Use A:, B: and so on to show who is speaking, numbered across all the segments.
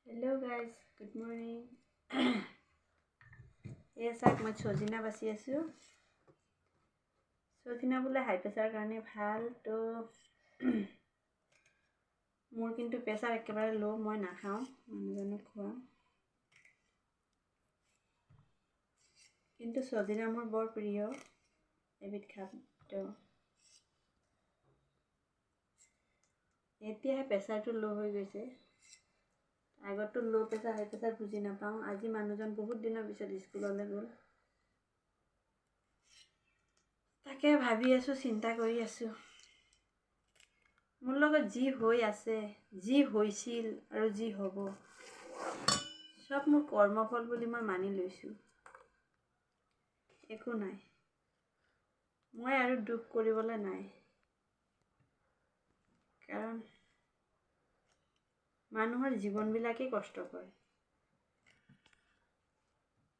A: Hello guys, good morning. Yes, I am Sojina basi asu. Sojina bole high pressure karone bhal to মোৰ কিন্তু pressure একেবাৰে লো মই নাখাওঁ মানুহজনক খোৱা কিন্তু সজিনা মোৰ বৰ প্ৰিয় এবিধ খাদ্য এতিয়া প্ৰেছাৰটো লো হৈ গৈছে আগতো লো প্ৰেছাৰ হাই প্ৰেছাৰ বুজি নাপাওঁ আজি মানুহজন বহুত দিনৰ পিছত স্কুললৈ গ'ল তাকে ভাবি আছো চিন্তা কৰি আছো মোৰ লগত যি হৈ আছে যি হৈছিল আৰু যি হ'ব সব মোৰ কৰ্মফল বুলি মই মানি লৈছো একো নাই মই আৰু দুখ কৰিবলৈ নাই কাৰণ মানুহৰ জীৱনবিলাকে কষ্টকৰ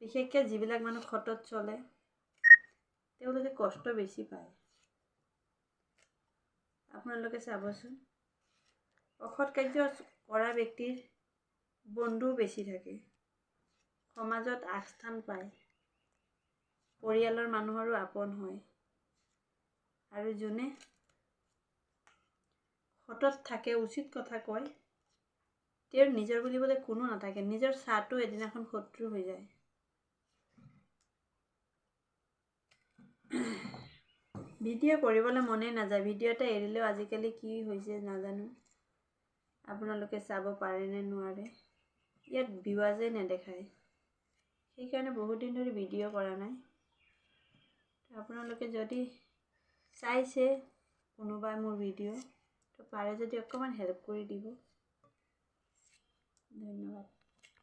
A: বিশেষকৈ যিবিলাক মানুহ খটত চলে তেওঁলোকে কষ্ট বেছি পায় আপোনালোকে চাবচোন অসৎ কাৰ্য কৰা ব্যক্তিৰ বন্ধু বেছি থাকে সমাজত আস্থান পায় পৰিয়ালৰ মানুহৰো আপন হয় আৰু যোনে খটত থাকে উচিত কথা কয় তেওঁৰ নিজৰ বুলিবলৈ কোনো নাথাকে নিজৰ সাটো এদিনাখন শত্ৰু হৈ যায় ভিডিঅ' কৰিবলৈ মনে নাযায় ভিডিঅ' এটা এৰিলেও আজিকালি কি হৈছে নাজানো আপোনালোকে চাব পাৰে নে নোৱাৰে ইয়াত ভিউৱাজে নেদেখায় সেইকাৰণে বহুত দিন ধৰি ভিডিঅ' কৰা নাই আপোনালোকে যদি চাইছে কোনোবাই মোৰ ভিডিঅ' তো পাৰে যদি অকমান হেল্প কৰি দিব ধন্যবাদ